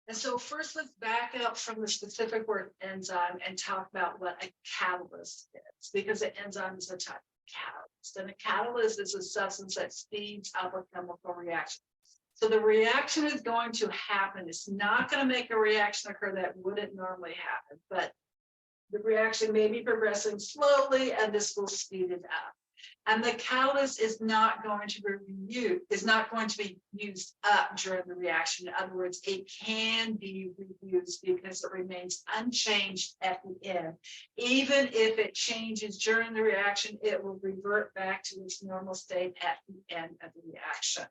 And so first, let's back up from the specific word enzyme and talk about what a catalyst is, because an enzyme is a type of catalyst. And a catalyst is a substance that speeds up a chemical reaction. So the reaction is going to happen. It's not going to make a reaction occur that wouldn't normally happen, but the reaction may be progressing slowly, and this will speed it up. And the catalyst is not going to be used up during the reaction. In other words, it can be reused because it remains unchanged at the end. Even if it changes during the reaction, it will revert back to its normal state at the end of the reaction.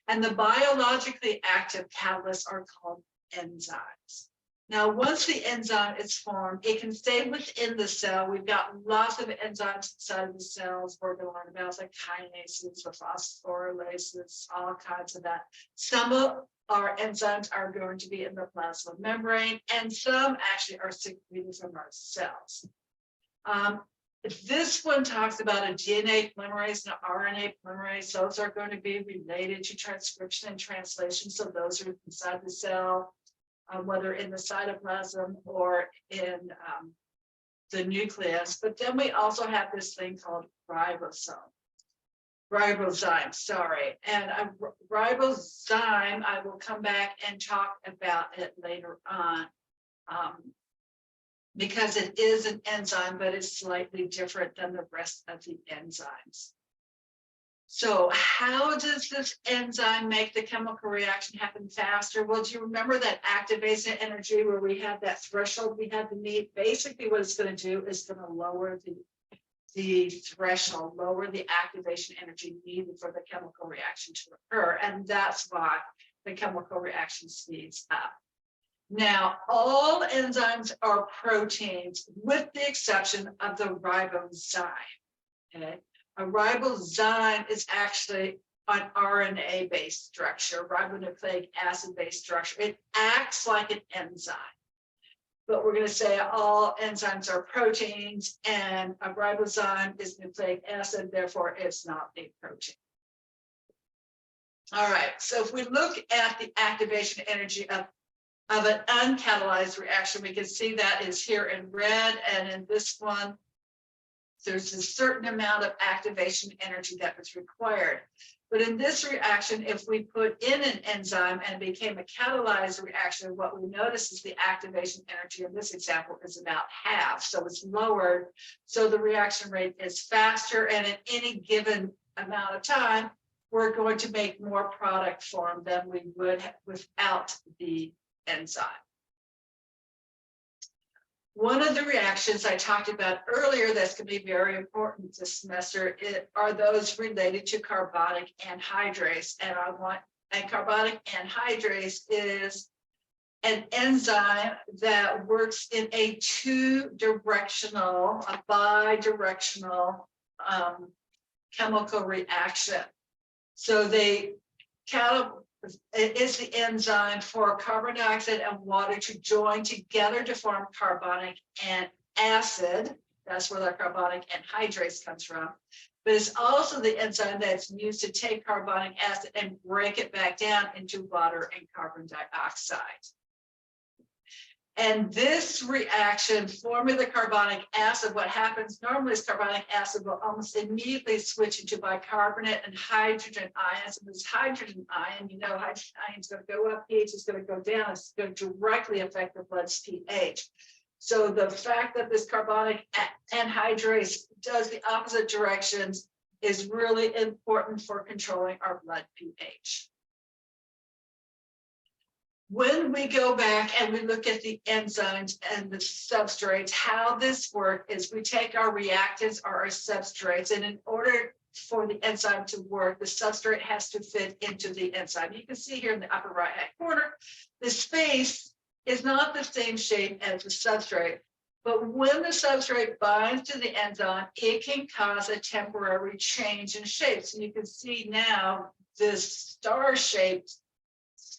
And the biologically active catalysts are called enzymes. Now, once the enzyme is formed, it can stay within the cell. We've got lots of enzymes inside of the cells. We're going to learn about like kinases or phosphorylases, all kinds of that. Some of our enzymes are going to be in the plasma membrane, and some actually are secreted from our cells. This one talks about a DNA polymerase and an RNA polymerase. Those are going to be related to transcription and translation. So those are inside the cell. Whether in the cytoplasm or in the nucleus. But then we also have this thing called ribozyme, sorry. And a ribozyme, I will come back and talk about it later on because it is an enzyme, but it's slightly different than the rest of the enzymes. So how does this enzyme make the chemical reaction happen faster? Well, do you remember that activation energy where we had that threshold we had to meet? Basically, what it's going to do is going to lower the threshold, lower the activation energy needed for the chemical reaction to occur. And that's why the chemical reaction speeds up. Now, all enzymes are proteins with the exception of the ribozyme. Okay. A ribozyme is actually an RNA-based structure, ribonucleic acid-based structure. It acts like an enzyme. But we're going to say all enzymes are proteins, and a ribozyme is nucleic acid, therefore it's not a protein. All right, so if we look at the activation energy of an uncatalyzed reaction, we can see that is here in red, and in this one, there's a certain amount of activation energy that was required. But in this reaction, if we put in an enzyme and it became a catalyzed reaction, what we notice is the activation energy in this example is about half. So it's lowered. So the reaction rate is faster. And at any given amount of time, we're going to make more product form than we would without the enzyme. One of the reactions I talked about earlier that's going to be very important this semester are those related to carbonic anhydrase. And carbonic anhydrase is an enzyme that works in a bidirectional chemical reaction. So it is the enzyme for carbon dioxide and water to join together to form carbonic acid. That's where the carbonic anhydrase comes from. But it's also the enzyme that's used to take carbonic acid and break it back down into water and carbon dioxide. And this reaction, forming the carbonic acid, what happens normally is carbonic acid will almost immediately switch into bicarbonate and hydrogen ions. And this hydrogen ion, hydrogen ion is going to go up, pH is going to go down. It's going to directly affect the blood's pH. So the fact that this carbonic anhydrase does the opposite directions is really important for controlling our blood pH. When we go back and we look at the enzymes and the substrates, how this works is we take our reactants or our substrates, and in order for the enzyme to work, the substrate has to fit into the enzyme. You can see here in the upper right-hand corner, the space is not the same shape as the substrate, but when the substrate binds to the enzyme, it can cause a temporary change in shape. So you can see now this star-shaped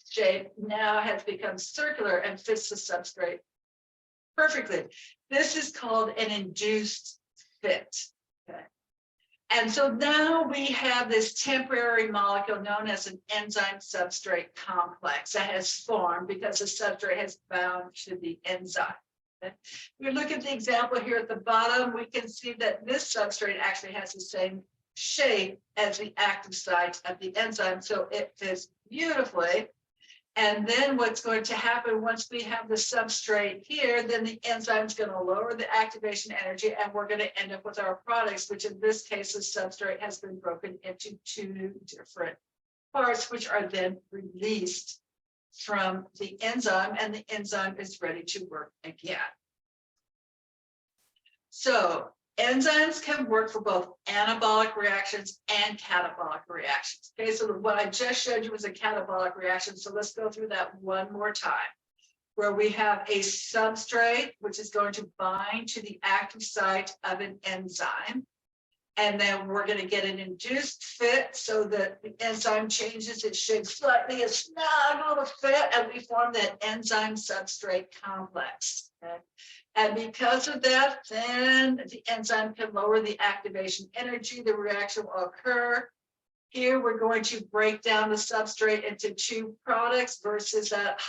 shape now has become circular and fits the substrate perfectly. This is called an induced fit. Okay. And so now we have this temporary molecule known as an enzyme substrate complex that has formed because the substrate has bound to the enzyme. If we look at the example here at the bottom, we can see that this substrate actually has the same shape as the active site of the enzyme, so it fits beautifully. And then what's going to happen once we have the substrate here, then the enzyme is going to lower the activation energy, and we're going to end up with our products, which in this case, the substrate has been broken into two different parts, which are then released from the enzyme, and the enzyme is ready to work again. So enzymes can work for both anabolic reactions and catabolic reactions. Okay, so what I just showed you was a catabolic reaction. So let's go through that one more time, where we have a substrate, which is going to bind to the active site of an enzyme. And then we're going to get an induced fit so that the enzyme changes its shape slightly, a snug little fit, and we form that enzyme substrate complex. Okay? And because of that, then the enzyme can lower the activation energy, the reaction will occur. Here, we're going to break down the substrate into two products versus that,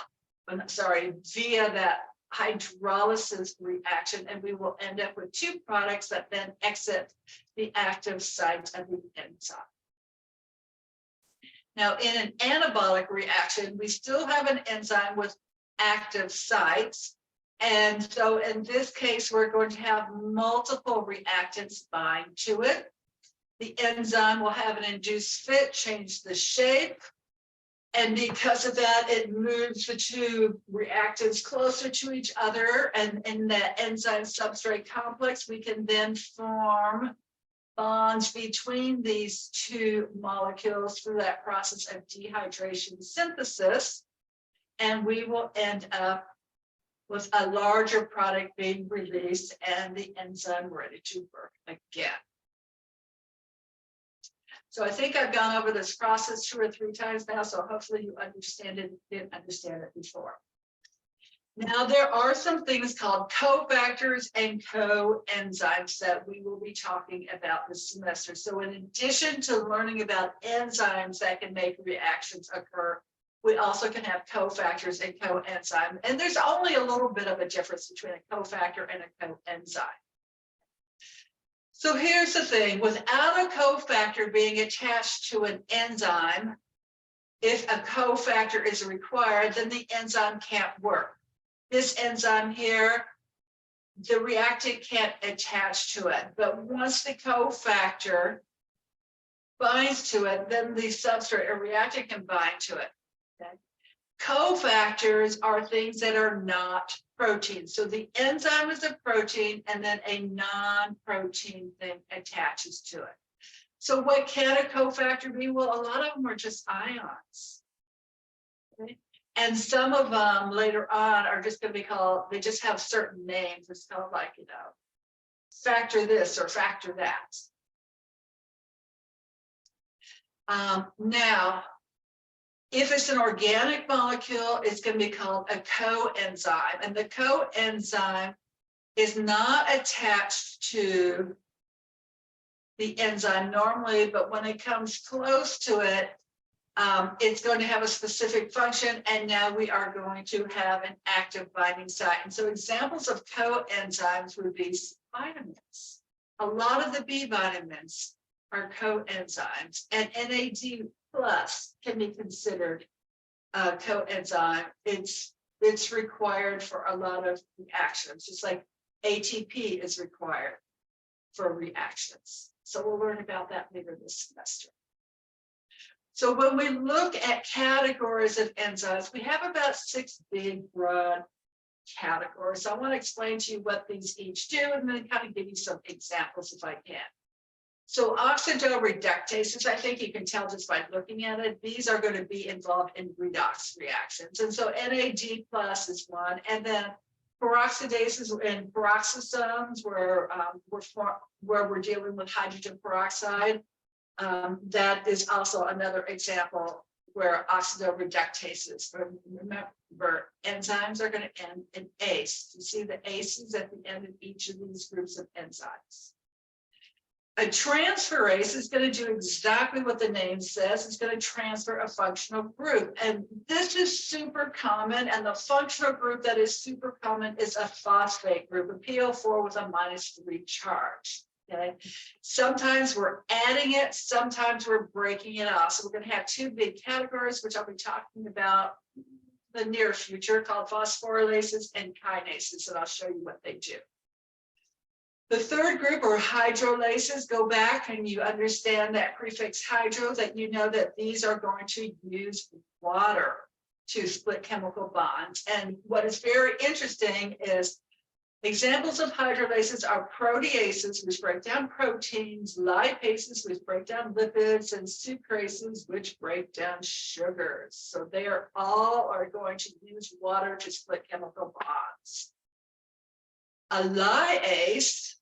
via that hydrolysis reaction, and we will end up with two products that then exit the active site of the enzyme. Now, in an anabolic reaction, we still have an enzyme with active sites. And so in this case, we're going to have multiple reactants bind to it. The enzyme will have an induced fit, change the shape. And because of that, it moves the two reactants closer to each other. And in that enzyme substrate complex, we can then form bonds between these two molecules through that process of dehydration synthesis. And we will end up with a larger product being released and the enzyme ready to work again. So I think I've gone over this process 2 or 3 times now, so hopefully you understand it, didn't understand it before. Now there are some things called cofactors and coenzymes that we will be talking about this semester. So in addition to learning about enzymes that can make reactions occur, we also can have cofactors and coenzyme. And there's only a little bit of a difference between a cofactor and a coenzyme. So here's the thing, without a cofactor being attached to an enzyme, if a cofactor is required, then the enzyme can't work. This enzyme here, the reactant can't attach to it. But once the cofactor binds to it, then the substrate or reactant can bind to it. Okay? Cofactors are things that are not proteins. So the enzyme is a protein, and then a non-protein thing attaches to it. So what can a cofactor be? Well, a lot of them are just ions. Okay? And some of them later on are just going to be called, they just have certain names. It's called like, factor this or factor that. Now, if it's an organic molecule, it's going to be called a coenzyme. And the coenzyme is not attached to the enzyme normally, but when it comes close to it, it's going to have a specific function. And now we are going to have an active binding site. And so examples of coenzymes would be vitamins. A lot of the B vitamins are coenzymes, and NAD+ can be considered a coenzyme. It's required for a lot of reactions, just like ATP is required for reactions. So we'll learn about that later this semester. So when we look at categories of enzymes, we have about 6 big, broad categories. So I want to explain to you what these each do, and then kind of give you some examples if I can. So oxidoreductases, I think you can tell just by looking at it, these are going to be involved in redox reactions. And so NAD+ is one, and then peroxidases and peroxisomes, where we're dealing with hydrogen peroxide. That is also another example where oxidoreductases. Remember, enzymes are going to end in ACE. You see the ACEs at the end of each of these groups of enzymes. A transferase is going to do exactly what the name says. It's going to transfer a functional group. And this is super common. And the functional group that is super common is a phosphate group, a PO4 with a -3 charge. Okay. Sometimes we're adding it, sometimes we're breaking it off. So we're going to have two big categories, which I'll be talking about in the near future, called phosphorylases and kinases. And I'll show you what they do. The third group are hydrolases. Go back and you understand that prefix hydro, that you know that these are going to use water to split chemical bonds. And what is very interesting is examples of hydrolases are proteases, which break down proteins, lipases, which break down lipids, and sucrases, which break down sugars. So they are all going to use water to split chemical bonds. A lyase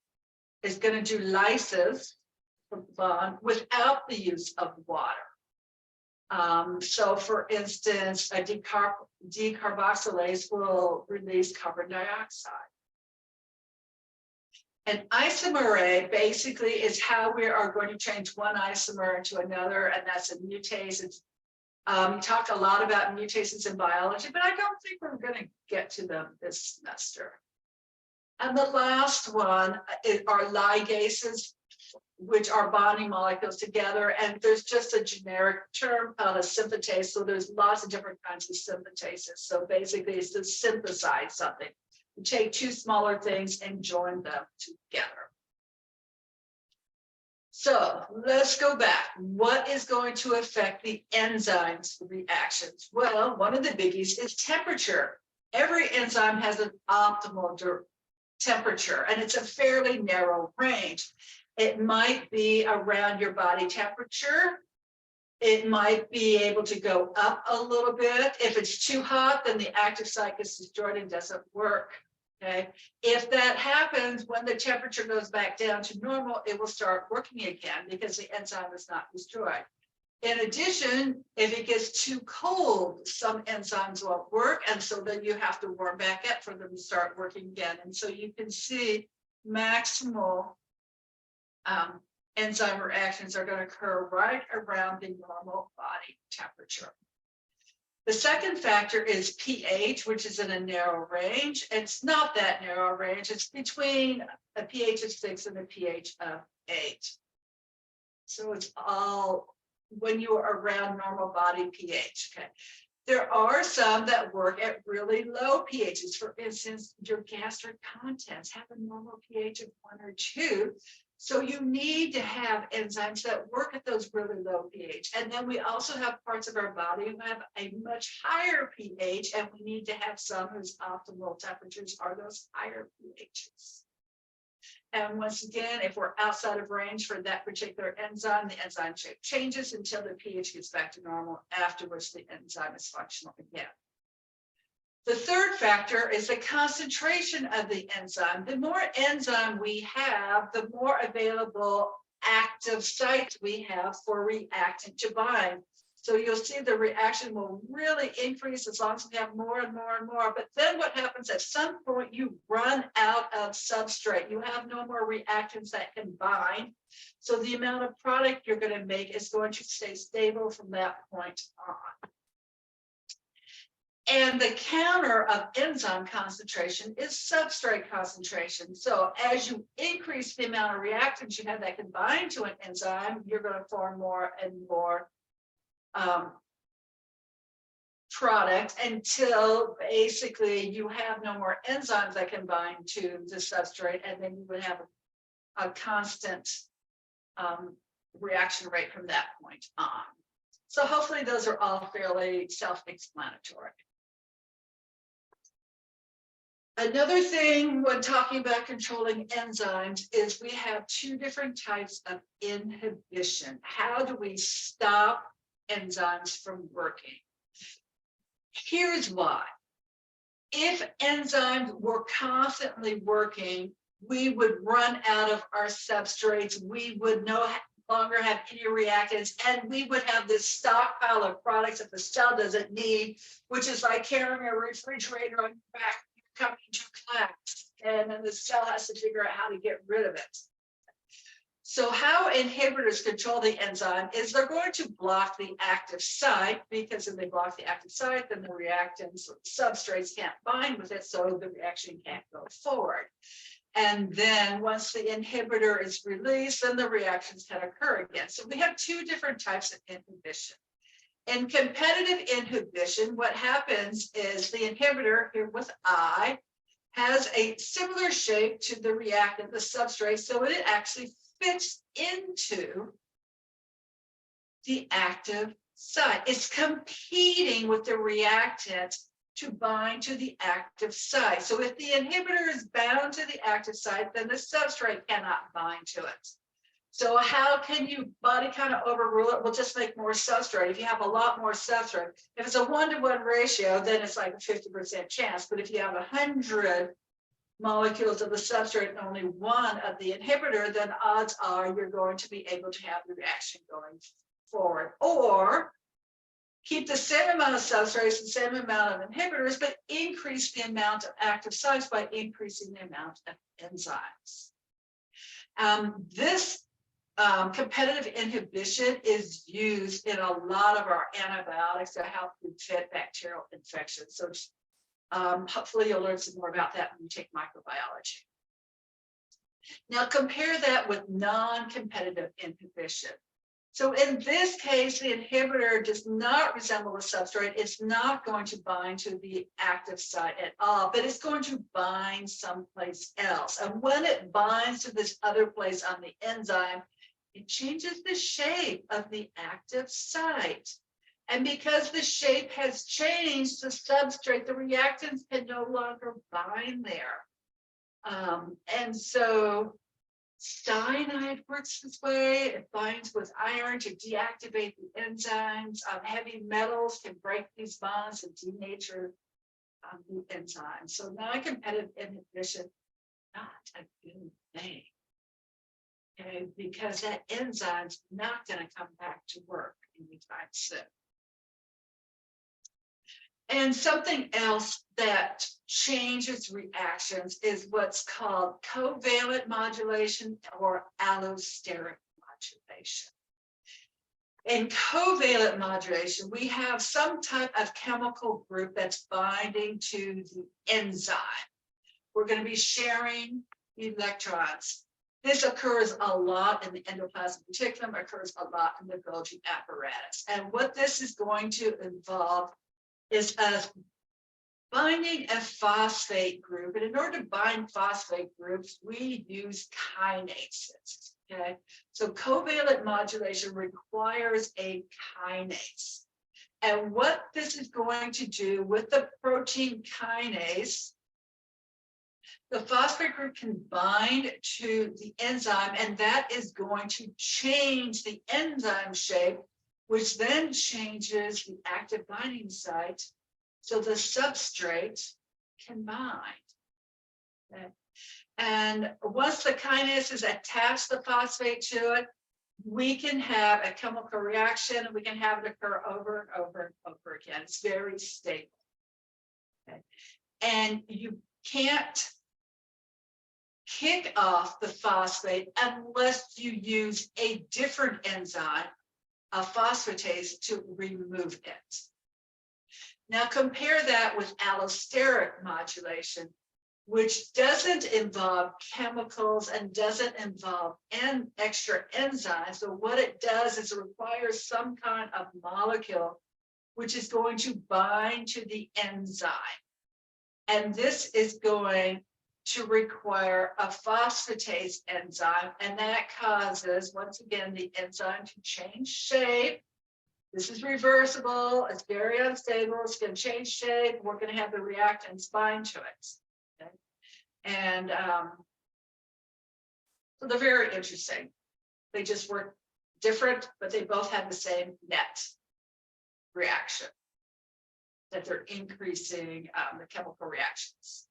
is going to do lysis bond without the use of water. So for instance, a decarboxylase will release carbon dioxide. An isomerase basically is how we are going to change one isomer into another, and that's a mutase. It's, we talked a lot about mutases in biology, but I don't think we're going to get to them this semester. And the last one are ligases, which are bonding molecules together. And there's just a generic term called a synthetase. So there's lots of different kinds of synthetases. So basically it's to synthesize something. You take two smaller things and join them together. So let's go back. What is going to affect the enzymes reactions? Well, one of the biggies is temperature. Every enzyme has an optimal temperature, and it's a fairly narrow range. It might be around your body temperature. It might be able to go up a little bit. If it's too hot, then the active site gets destroyed and doesn't work. Okay. If that happens, when the temperature goes back down to normal, it will start working again because the enzyme is not destroyed. In addition, if it gets too cold, some enzymes won't work. And so then you have to warm back up for them to start working again. And so you can see maximal enzyme reactions are going to occur right around the normal body temperature. The second factor is pH, which is in a narrow range. It's not that narrow range. It's between a pH of 6 and a pH of 8. So it's all when you are around normal body pH. Okay. There are some that work at really low pHs. For instance, your gastric contents have a normal pH of 1 or 2. So you need to have enzymes that work at those really low pH. And then we also have parts of our body who have a much higher pH, and we need to have some whose optimal temperatures are those higher pHs. And once again, if we're outside of range for that particular enzyme, the enzyme shape changes until the pH gets back to normal, after which the enzyme is functional again. The third factor is the concentration of the enzyme. The more enzyme we have, the more available active sites we have for reactant to bind. So you'll see the reaction will really increase as long as we have more and more and more. But then what happens at some point, you run out of substrate. You have no more reactants that can bind. So the amount of product you're going to make is going to stay stable from that point on. And the counter of enzyme concentration is substrate concentration. So as you increase the amount of reactants you have that can bind to an enzyme, you're going to form more and more product until basically you have no more enzymes that can bind to the substrate, and then you would have a constant reaction rate from that point on. So hopefully those are all fairly self-explanatory. Another thing when talking about controlling enzymes is we have two different types of inhibition. How do we stop enzymes from working? Here's why. If enzymes were constantly working, we would run out of our substrates. We would no longer have any reactants, and we would have this stockpile of products that the cell doesn't need, which is like carrying a refrigerator on your back coming to class, and then the cell has to figure out how to get rid of it. So how inhibitors control the enzyme is they're going to block the active site, because if they block the active site, then the reactants or the substrates can't bind with it, so the reaction can't go forward. And then once the inhibitor is released, then the reactions can occur again. So we have two different types of inhibition. In competitive inhibition, what happens is the inhibitor here with I has a similar shape to the reactant, the substrate, so it actually fits into the active site. It's competing with the reactant to bind to the active site. So if the inhibitor is bound to the active site, then the substrate cannot bind to it. So how can you body kind of overrule it? We'll just make more substrate. If you have a lot more substrate, if it's a 1-to-1 ratio, then it's like a 50% chance. But if you have 100 molecules of the substrate and only one of the inhibitor, then odds are you're going to be able to have the reaction going forward. Or keep the same amount of substrates, the same amount of inhibitors, but increase the amount of active sites by increasing the amount of enzymes. This competitive inhibition is used in a lot of our antibiotics to help prevent bacterial infections. So hopefully you'll learn some more about that when you take microbiology. Now compare that with non-competitive inhibition. So in this case, the inhibitor does not resemble the substrate. It's not going to bind to the active site at all, but it's going to bind someplace else. And when it binds to this other place on the enzyme, it changes the shape of the active site. And because the shape has changed, the substrate, the reactants can no longer bind there. And so cyanide works this way. It binds with iron to deactivate the enzymes. Heavy metals can break these bonds and denature the enzymes. So non-competitive inhibition, not a good thing. Okay, because that enzyme's not going to come back to work anytime soon. And something else that changes reactions is what's called covalent modulation or allosteric modulation. In covalent modulation, we have some type of chemical group that's binding to the enzyme. We're going to be sharing electrons. This occurs a lot in the endoplasmic reticulum, occurs a lot in the Golgi apparatus. And what this is going to involve is us binding a phosphate group. And in order to bind phosphate groups, we use kinases. Okay, so covalent modulation requires a kinase. And what this is going to do with the protein kinase, the phosphate group can bind to the enzyme, and that is going to change the enzyme shape, which then changes the active binding site so the substrate can bind. Okay. And once the kinase is attached the phosphate to it, we can have a chemical reaction, and we can have it occur over and over and over again. It's very stable. Okay. And you can't kick off the phosphate unless you use a different enzyme, a phosphatase, to remove it. Now compare that with allosteric modulation, which doesn't involve chemicals and doesn't involve extra enzymes. So what it does is it requires some kind of molecule which is going to bind to the enzyme. And this is going to require a phosphatase enzyme, and that causes, once again, the enzyme to change shape. This is reversible, it's very unstable, it's going to change shape, we're going to have the reactants bind to it. Okay? And so they're very interesting. They just work different, but they both have the same net reaction, that they're increasing the chemical reactions.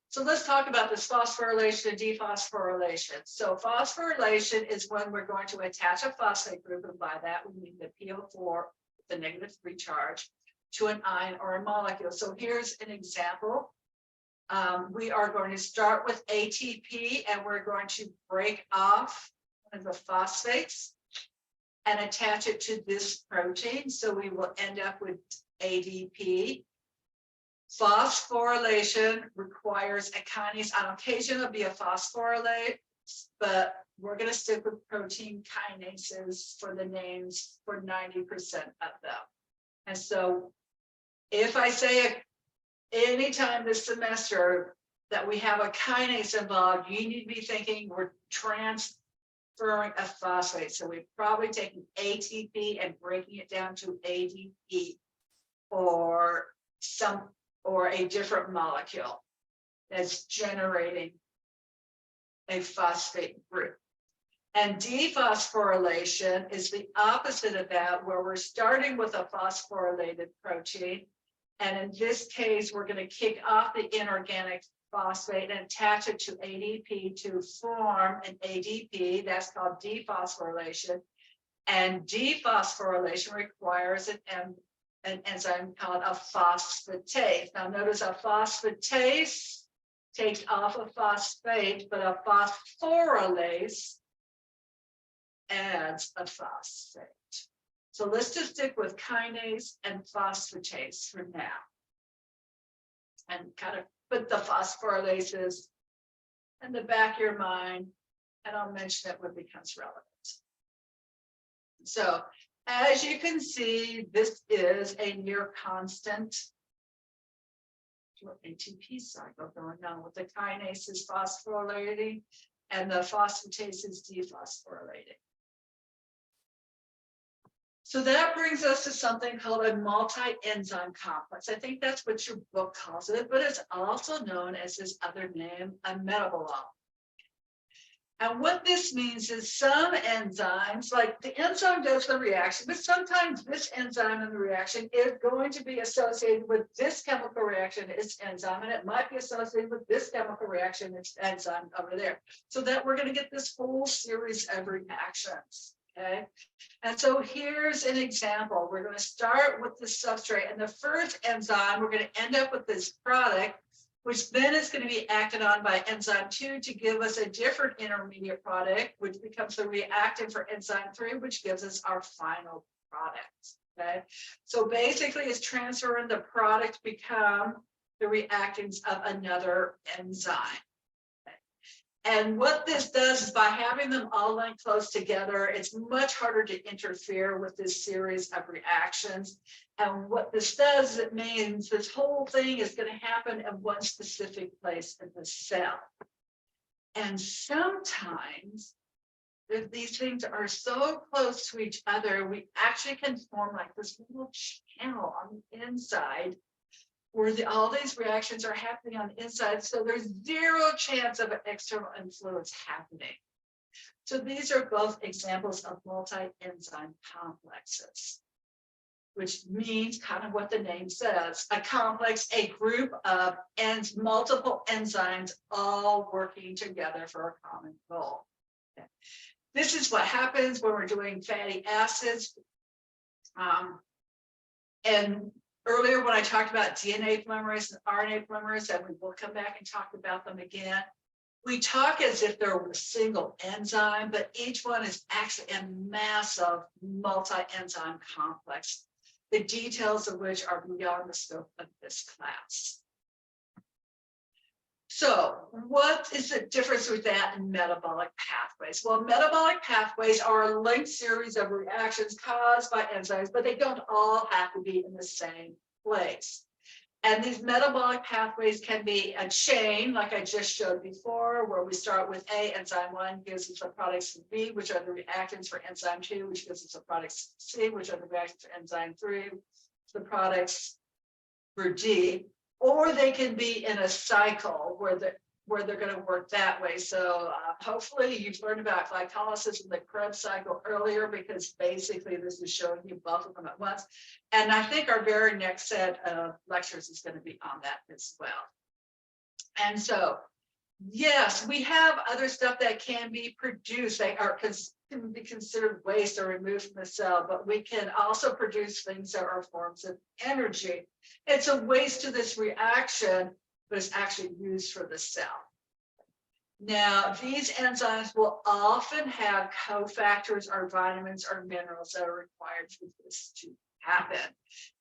So let's talk about this phosphorylation and dephosphorylation. So phosphorylation is when we're going to attach a phosphate group, and by that we mean the PO4, the negative free charge, to an ion or a molecule. So here's an example We are going to start with ATP and we're going to break off one of the phosphates and attach it to this protein. So we will end up with ADP. Phosphorylation requires a kinase. On occasion, it'll be a phosphorylate, but we're going to stick with protein kinases for the names for 90% of them. And so if I say anytime this semester that we have a kinase involved, you need to be thinking we're transferring a phosphate. So we've probably taken ATP and breaking it down to ADP or a different molecule that's generating a phosphate group. And dephosphorylation is the opposite of that, where we're starting with a phosphorylated protein. And in this case, we're going to kick off the inorganic phosphate and attach it to ADP to form an ADP. That's called dephosphorylation. And dephosphorylation requires an enzyme called a phosphatase. Now notice a phosphatase takes off a phosphate, but a phosphorylase adds a phosphate. So let's just stick with kinase and phosphatase for now. And kind of put the phosphorylases in the back of your mind, and I'll mention it when it becomes relevant. So as you can see, this is a near constant ATP cycle going on with the kinase is phosphorylating and the phosphatase is dephosphorylating. So that brings us to something called a multi-enzyme complex. I think that's what your book calls it, but it's also known as this other name, a metabolome. And what this means is some enzymes, like the enzyme does the reaction, but sometimes this enzyme in the reaction is going to be associated with this chemical reaction, its enzyme, and it might be associated with this chemical reaction, its enzyme over there. So that we're going to get this whole series of reactions. Okay, and so here's an example. We're going to start with the substrate, and the first enzyme, we're going to end up with this product, which then is going to be acted on by enzyme 2 to give us a different intermediate product, which becomes the reactant for enzyme 3, which gives us our final product. Okay, so basically it's transferring the product become the reactants of another enzyme. And what this does is by having them all linked close together, it's much harder to interfere with this series of reactions. And what this does is it means this whole thing is going to happen in one specific place in the cell. And sometimes, if these things are so close to each other, we actually can form like this little channel on the inside where all these reactions are happening on the inside, so there's zero chance of an external influence happening. So these are both examples of multi-enzyme complexes, which means kind of what the name says, a complex, a group of multiple enzymes all working together for a common goal. Okay. This is what happens when we're doing fatty acids. And earlier, when I talked about DNA polymerase and RNA polymerase, and we will come back and talk about them again, we talk as if they're a single enzyme, but each one is actually a massive multi-enzyme complex, the details of which are beyond the scope of this class. So what is the difference with that in metabolic pathways? Well, metabolic pathways are a linked series of reactions caused by enzymes, but they don't all have to be in the same place. And these metabolic pathways can be a chain, like I just showed before, where we start with A, enzyme 1 gives us the products of B, which are the reactants for enzyme 2, which gives us the products C, which are the reactants for enzyme 3, the products for D. Or they can be in a cycle where they're going to work that way. So hopefully you've learned about glycolysis and the Krebs cycle earlier, because basically this is showing you both of them at once. And I think our very next set of lectures is going to be on that as well. And so, yes, we have other stuff that can be produced. They can be considered waste or removed from the cell, but we can also produce things that are forms of energy. It's a waste to this reaction but it's actually used for the cell. Now, these enzymes will often have cofactors or vitamins or minerals that are required for this to happen.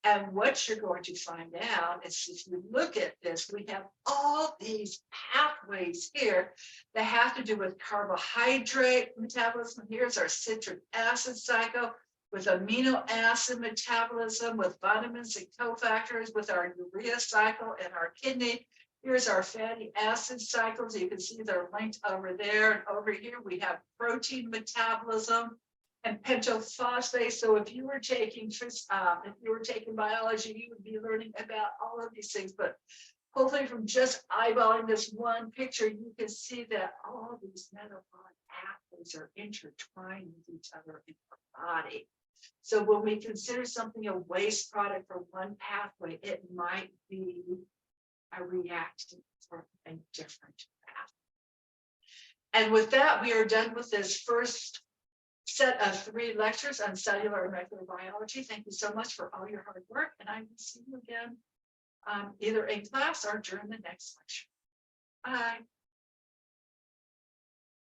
And what you're going to find out is if you look at this, we have all these pathways here that have to do with carbohydrate metabolism. Here's our citric acid cycle with amino acid metabolism, with vitamins and cofactors, with our urea cycle and our kidney. Here's our fatty acid cycles. You can see they're linked over there, and over here we have protein metabolism and pentophosphate. So if you were taking biology, you would be learning about all of these things. But hopefully, from just eyeballing this one picture, you can see that all these metabolic pathways are intertwined with each other in our body. So when we consider something a waste product for one pathway, it might be a reactant for a different path. And with that, we are done with this first set of 3 lectures on cellular and molecular biology. Thank you so much for all your hard work, and I will see you again either in class or during the next lecture. Bye.